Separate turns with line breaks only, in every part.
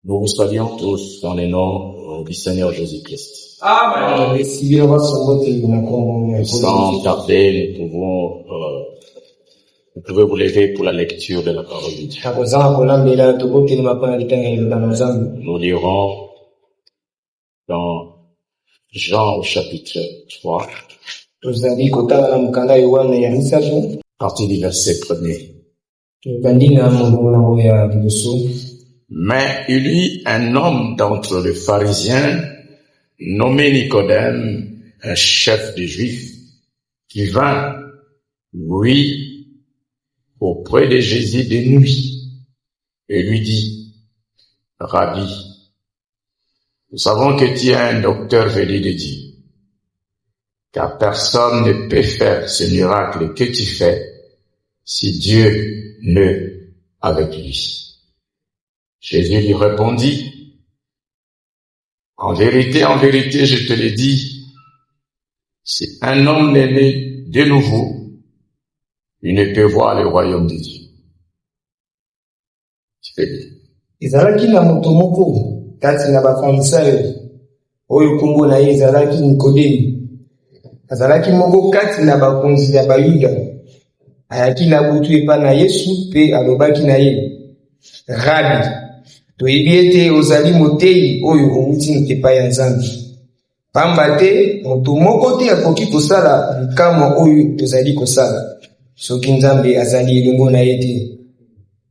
Nous vous saluons tous dans le nom du Seigneur Jésus-Christ.
Amen.
Sans tarder, vous pouvez vous lever pour la lecture de la parole de Dieu. Nous lirons dans Jean au chapitre 3, à partir du verset 1er. Mais il y eut un homme d'entre les pharisiens, nommé Nicodème, un chef des Juifs, qui vint, lui, auprès de Jésus de nuit, et lui dit, Rabbi, nous savons que tu es un docteur venu de Dieu, car personne ne peut faire ce miracle que tu fais si Dieu n'est avec lui. Jésus lui répondit, en vérité, je te le dis, si un homme n'est né de nouveau, il ne peut voir le royaume de Dieu. Tu fais bien.
Ezalaki na moto moko kati na bafarisayo oyo kombo na ye ezalaki Nikodemi. Azalaki moko kati na bakonzi ya Bayuda. Ayaki na butu epa na Yesu pe alobaki na ye, Rabi, toyebi ete ozali motei oyo outi epai ya Nzambe. Pamba te moto moko te akoki kosala likamwa oyo tozali kosala soki Nzambe azali elongo na ye te.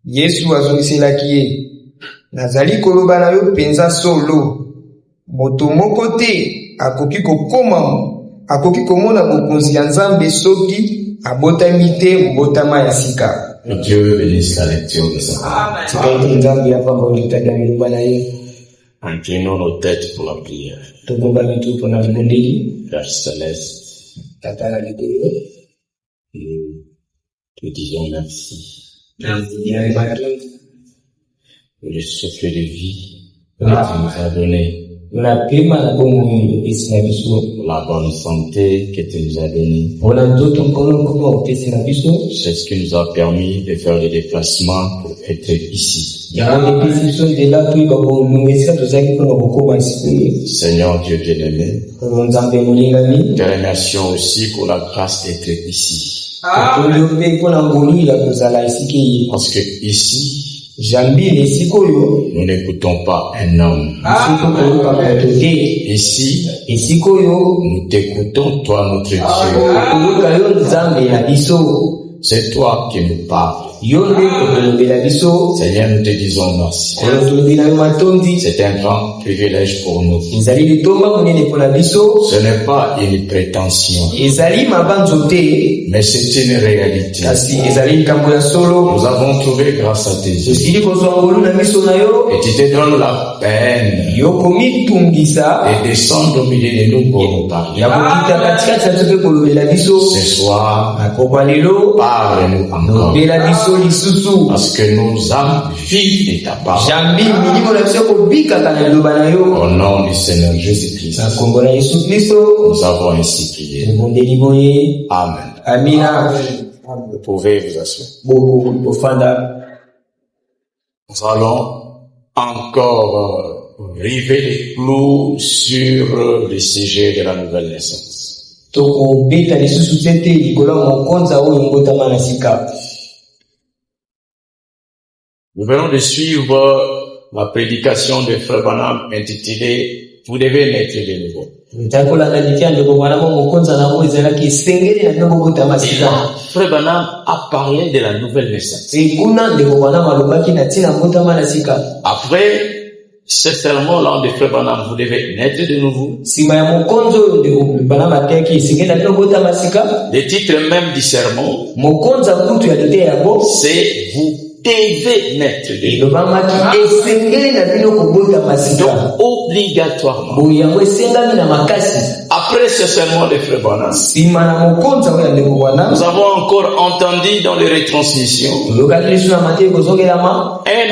Yesu azongiselaki ye, nazali koloba na yo penza solo, moto moko te akoki komona bokonzi ya Nzambe soki abotami te mbotama ya sika.
Dieu bénisse la lecture de sa parole. Inclinons nos têtes pour la prière. Père céleste, nous te disons merci. Pour le souffle de vie que tu nous as donné. Pour la bonne santé que tu nous as donnée. C'est ce qui nous a permis de faire des déplacements pour être ici. Seigneur Dieu bien-aimé, te remercions aussi pour la grâce d'être ici. Parce que ici, nous n'écoutons pas un homme. Ici, nous t'écoutons, toi, notre Dieu. C'est toi qui nous parles. Seigneur, nous te disons merci. C'est un grand privilège pour nous. Ce n'est pas une prétention, mais c'est une réalité. Nous avons trouvé grâce à tes yeux. Et tu te donnes la peine de descendre au milieu de nous pour nous parler. Ce soir, parle-nous encore. Parce que nous avons vie de ta parole. Au nom du Seigneur Jésus-Christ, nous avons ainsi prié. Amen. Vous pouvez vous asseoir. Nous allons encore river les clous sur le sujet de la nouvelle naissance. Nous venons de suivre la prédication de Frère Branham intitulée « Vous devez naître de nouveau ». Frère Branham a parlé de la nouvelle naissance. Après ce sermon-là de Frère Branham, vous devez naître de nouveau. Le titre même du sermon, c'est « Vous devez naître de nouveau ». Donc, obligatoirement. Après ce sermon de Frère Branham, nous avons encore entendu dans les retransmissions un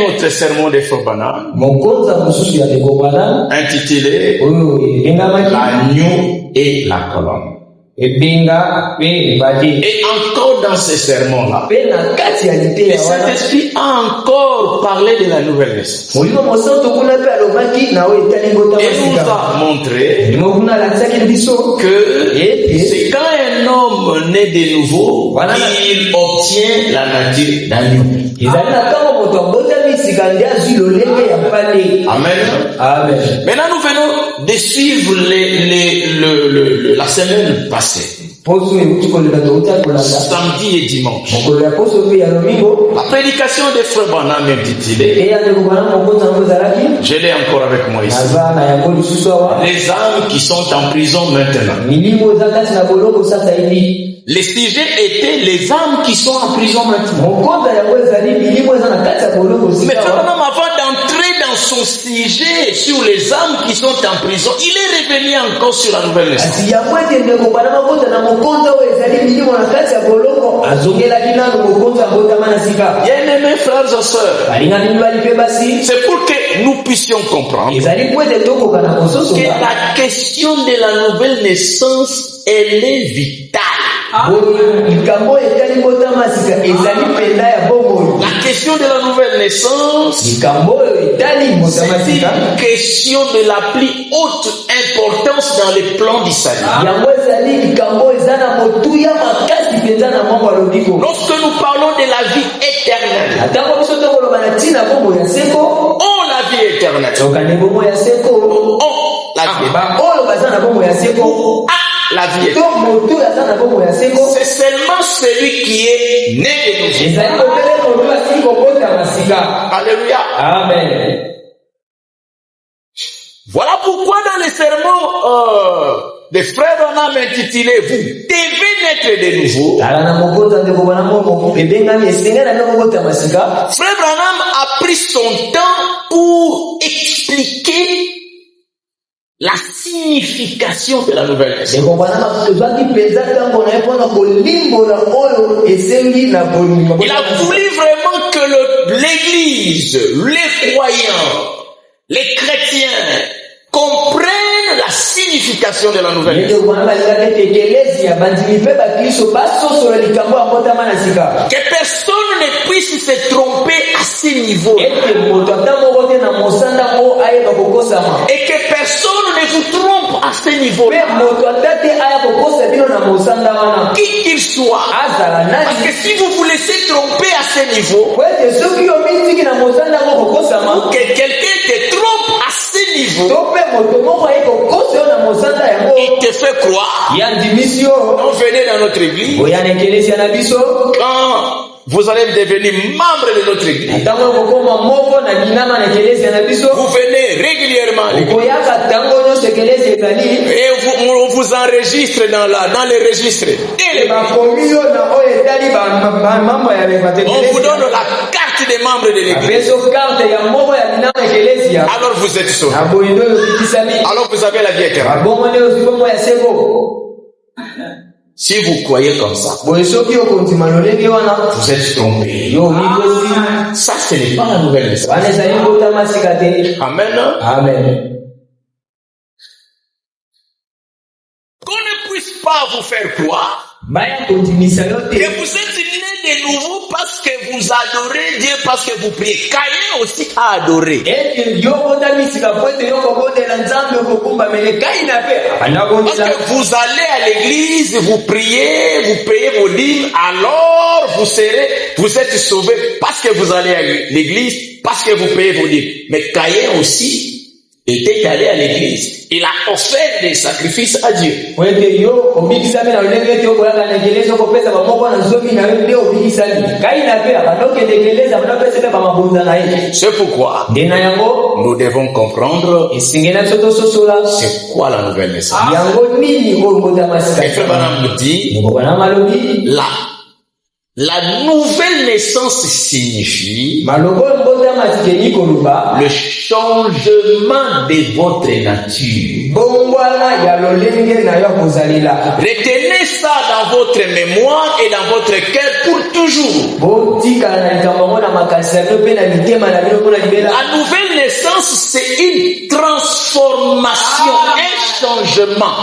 autre sermon de Frère Branham intitulé « L'agneau et la colombe ».
ebenga pe badi.
Et encore dans ces sermons-là,
Pe na kati ya
le
liteya wana
Saint-Esprit a encore parlé de la nouvelle naissance.
molimo mosantu kuna pe alobaki na oyo etali ngota
Et nous
masika
a montré
molimo kuna alatisaki biso
que
ete
c'est quand un homme naît de nouveau
Voilà.
qu'il obtient la nature d'agneau.
ezali na ntango moto abotami sika nde azwi lolenge ya mpale.
Amen.
Amen.
Maintenant, nous venons de suivre la semaine passée,
Poso euti koleka touti akolanda
samedi et dimanche.
mokolo ya poso mpe ya lomingo
La prédication de Frère Branham intitulée,
eya ndeko bana mokonzi yango ezalaki
je l'ai encore avec moi ici,
naza na yango lisusu awa
les âmes qui sont en prison maintenant.
milimo eza kati na boloko sasa hivi.
Les sujets étaient les âmes qui sont en prison maintenant.
mokonzi yango ezali milimo eza na kati ya boloko
Mais
sika
Frère
awa.
Branham, avant d'entrer dans son sujet sur les âmes qui sont en prison, il est revenu encore sur la nouvelle naissance.
kasi yango ete ndeko bana makota na mokonzi oyo ezali milimo na kati ya boloko azongelaki nano mokonzi abotama na sika.
Bien-aimés frères et sœurs,
balingani mibali mpe basi
c'est pour que nous puissions comprendre
ezali po ete tokoka na
que
kososola
la question de la nouvelle naissance, elle est vitale.
likambo etali botama sika ezali mpenza ya bomoi.
La question de la nouvelle naissance,
likambo oyo etali botama
c'est
sika
une question de la plus haute importance dans les plans du salut.
yango ezali likambo eza na motuya makasi mpenza na moko alobiko.
Lorsque nous parlons de la vie éternelle,
atango biso tokoloba na ntina bomoi ya seko
oh la vie éternelle,
tokane bomoi ya seko
oh la vie éternelle,
baoyo baza na bomoi ya seko
ah la vie
to
éternelle,
motu aza na bomoi ya seko
c'est seulement celui qui est né de nouveau.
ezali kopele motu asili kobotama sika.
Alléluia.
Amen.
Voilà pourquoi dans les sermons des frères Branham intitulés vous devez naître de nouveau,
tala na mokonzi ya ndeko bana moko ebengami esengeli na kobotama sika.
Frère Branham a pris son temps pour expliquer la signification de la nouvelle naissance.
ndeko bana mazwaki mpenza ntango na ye mpona kolimbola oyo esengi na bolima.
Il a voulu vraiment que l'Église, les croyants, les chrétiens comprennent la signification de la nouvelle naissance.
ndeko bana balingaki ete ekelesi bandimi mpe bakristo basosola likambo ya mbotama na sika.
Que personne ne puisse se tromper à ce niveau.
ete moto ata moko te na mosanda oyo ayeba kokosama.
Et que personne ne vous trompe à ce niveau.
mpe moto ata te aya kokosa bino na mosanda wana
Qui qu'il soit.
azala
Parce que
nani.
si vous vous laissez tromper à ce niveau,
po ete soki yo mitiki na mosanda ngo kokosama
que quelqu'un te trompe à ce niveau,
to mpe moto moko aye kokosa yo na mosanda yango
il te fait croire.
yandimisi yo
On venait dans notre église.
oya na ekelesi na biso
Quand vous allez devenir membre de notre église,
ntango okokoma moko na binama na ekelesi na biso
vous venez régulièrement à l'église.
okoyaka ntango nyonso ekelesi ezali
Et on vous enregistre dans les registres. Et
bakomi yo na oyo etali bamambo ya
on vous donne la carte des membres de l'église.
apeso karte ya moko ya binama ekelesi ya
Alors vous êtes sauvés.
aboyi nde oyo obikisami
Alors vous avez la vie éternelle.
babongo nde ozwi bongo ya seko.
Si vous croyez comme ça,
boye soki okondima lolenge wana
vous êtes trompés.
yo omikosi
Ça, ce n'est pas la nouvelle naissance.
wana ezali mbotama sika te.
Amen.
Amen.
Qu'on ne puisse pas vous faire croire
baya kondimisa yo
que
te
vous êtes nés de nouveau parce que vous adorez Dieu, parce que vous priez. Caïn aussi a adoré.
ete yo obotami sika po ete yo kobondela nzambe okokumbamele kai na pe
Parce
anabondela
que vous allez à l'église, vous payez vos dîmes, alors vous êtes sauvés parce que vous allez à l'église, parce que vous payez vos dîmes. Mais Caïn aussi était allé à l'église. Il a offert des sacrifices à Dieu.
po ete yo obikisami na lolenge ete okoyaka na ekelesi okopesa bamoko na zomi na yo nde obikisami kai na pe abandokende ekelesi abandopesa mpe bamabonza na ye.
C'est pourquoi
nde na yango
nous devons comprendre
esengeli na biso tososola
c'est quoi la nouvelle naissance.
yango nini oyo mbotama sika
Et Frère Branham nous dit,
ndekobana malobi
la nouvelle naissance signifie
maloko oyo mbotama
le changement de votre nature. Retenez ça dans votre mémoire et dans votre cœur pour toujours. La nouvelle naissance, c'est une transformation, un changement.